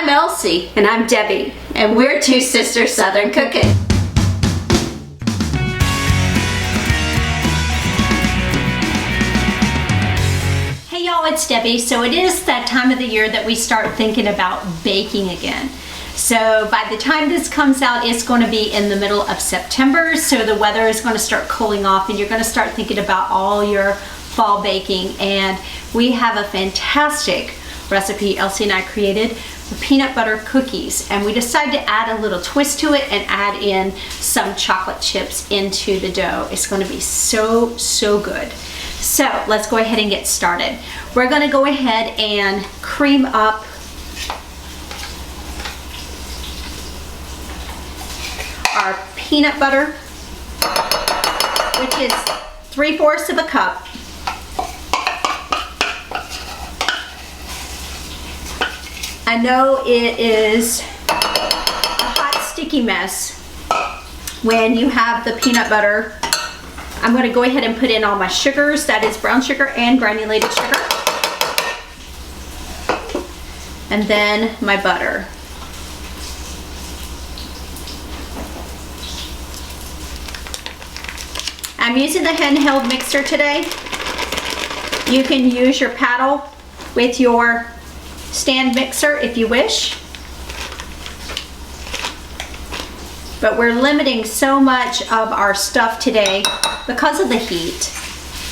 I'm Elsie. And I'm Debbie. And we're Two Sisters Southern Cooking. Hey y'all, it's Debbie. So it is that time of the year that we start thinking about baking again. So by the time this comes out, it's going to be in the middle of September. So the weather is going to start cooling off and you're going to start thinking about all your fall baking. And we have a fantastic recipe Elsie and I created for peanut butter cookies, and we decided to add a little twist to it and add in some chocolate chips into the dough. It's going to be so good. So let's go ahead and get started. We're going to go ahead and cream up our peanut butter, which is 3/4 of a cup. I know it is a hot, sticky mess when you have the peanut butter. I'm going to go ahead and put in all my sugars. That is brown sugar and granulated sugar. And then my butter. I'm using the handheld mixer today. You can use your paddle with your stand mixer if you wish, but we're limiting so much of our stuff today because of the heat.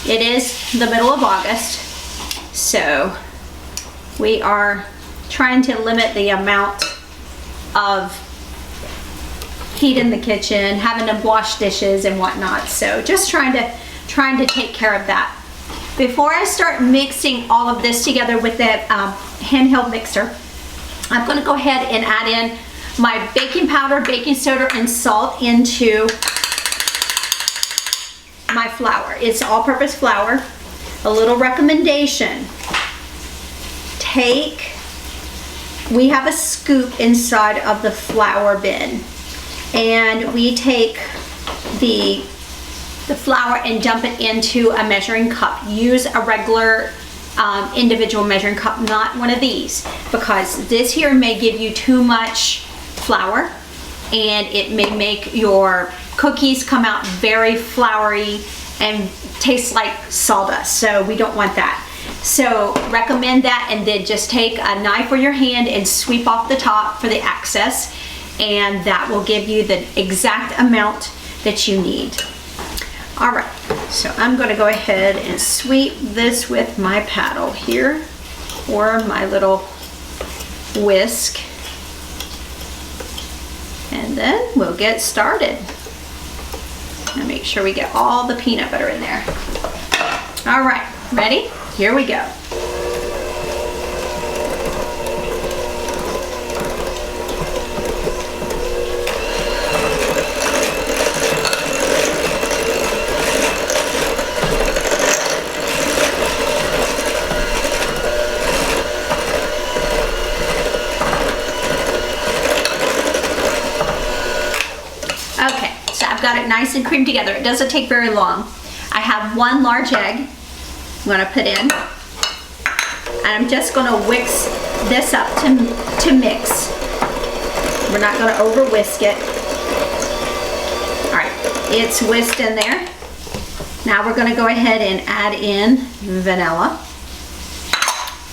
It is the middle of August, so we are trying to limit the amount of heat in the kitchen, having to wash dishes and whatnot. So just trying to take care of that. Before I start mixing all of this together with the handheld mixer, I'm going to go ahead and add in my baking powder, baking soda, and salt into my flour. It's all-purpose flour. A little recommendation. We have a scoop inside of the flour bin, and we take the flour and dump it into a measuring cup. Use a regular individual measuring cup, not one of these, because this here may give you too much flour and it may make your cookies come out very floury and taste like sawdust. So we don't want that. So recommend that, and then just take a knife or your hand and sweep off the top for the excess, and that will give you the exact amount that you need. All right, so I'm going to go ahead and sweep this with my paddle here, or my little whisk, and then we'll get started. And make sure we get all the peanut butter in there. All right, ready? Here we go. Okay, so I've got it nice and creamed together. It doesn't take very long. I have 1 large egg I'm going to put in, and I'm just going to whisk this up to mix. We're not going to over whisk it. All right, it's whisked in there. Now we're going to go ahead and add in vanilla.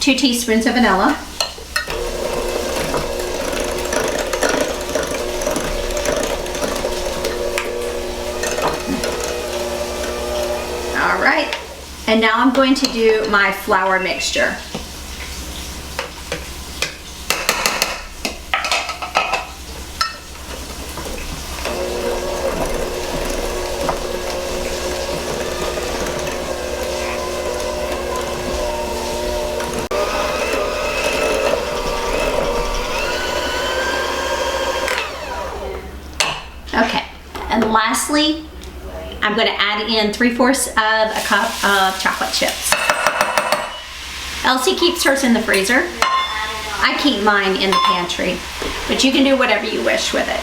2 teaspoons of vanilla. All right, and now I'm going to do my flour mixture. Okay, and lastly, I'm going to add in 3/4 of a cup of chocolate chips. Elsie keeps hers in the freezer. I keep mine in the pantry, but you can do whatever you wish with it.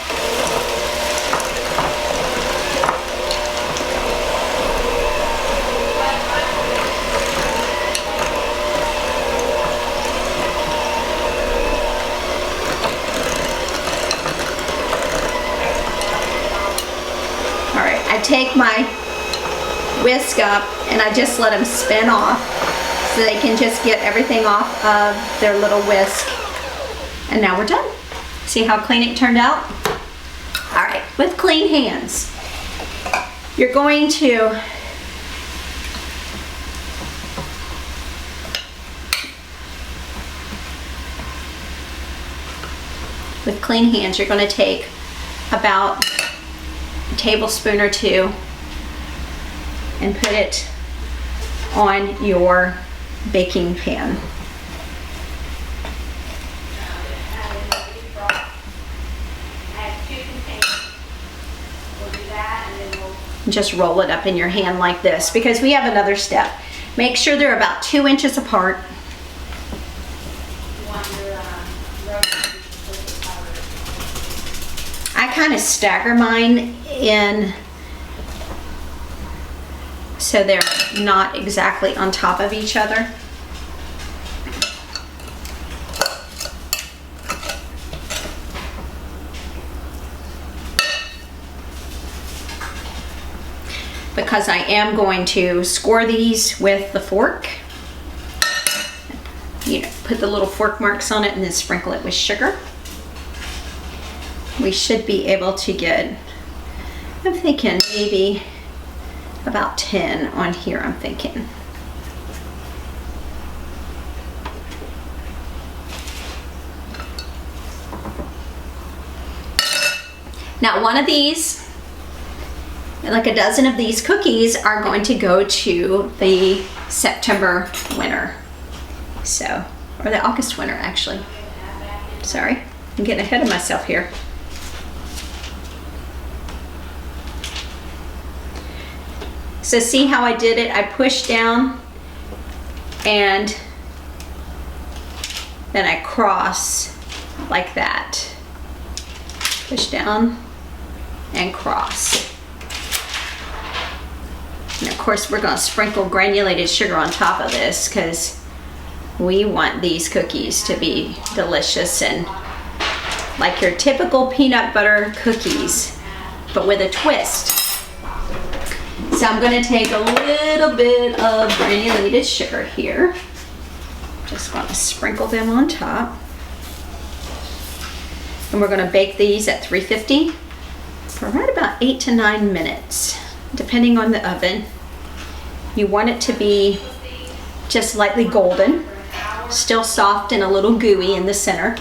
take my whisk up and I just let them spin off so they can just get everything off of their little whisk. And now we're done. See how clean it turned out? All right, with clean hands, you're going to you're going to take about a tablespoon or two and put it on your baking pan. Just roll it up in your hand like this, because we have another step. Make sure they're about 2 inches apart. I kind of stagger mine in so they're not exactly on top of each other. Because I am going to score these with the fork. You know, put the little fork marks on it and then sprinkle it with sugar. We should be able to get, I'm thinking maybe about 10 on here, I'm thinking. Now one of these, like a dozen of these cookies, are going to go to the September winner. So, or the August winner actually. Sorry, I'm getting ahead of myself here. So see how I did it? I pushed down and then I cross like that. Push down and cross. And of course we're going to sprinkle granulated sugar on top of this because we want these cookies to be delicious and like your typical peanut butter cookies, but with a twist. So I'm going to take a little bit of granulated sugar here. Just want to sprinkle them on top. And we're going to bake these at 350 for right about 8 to 9 minutes, depending on the oven. You want it to be just lightly golden, still soft and a little gooey in the center,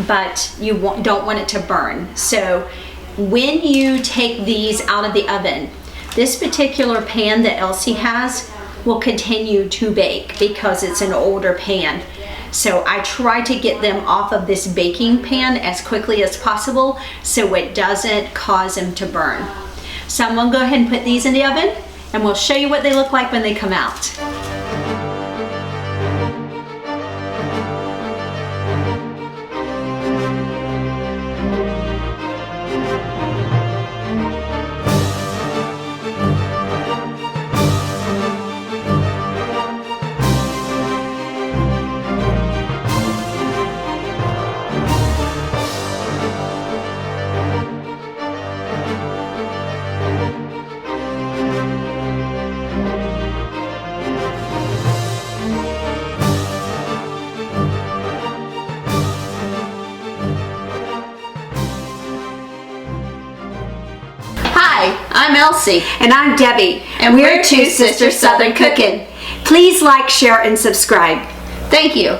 but you don't want it to burn. So when you take these out of the oven, this particular pan that Elsie has will continue to bake because it's an older pan. So I try to get them off of this baking pan as quickly as possible so it doesn't cause them to burn. So I'm gonna go ahead and put these in the oven and we'll show you what they look like when they come out. I'm Elsie. And I'm Debbie. And we're Two Sisters Southern Cooking. Please like, share, and subscribe. Thank you.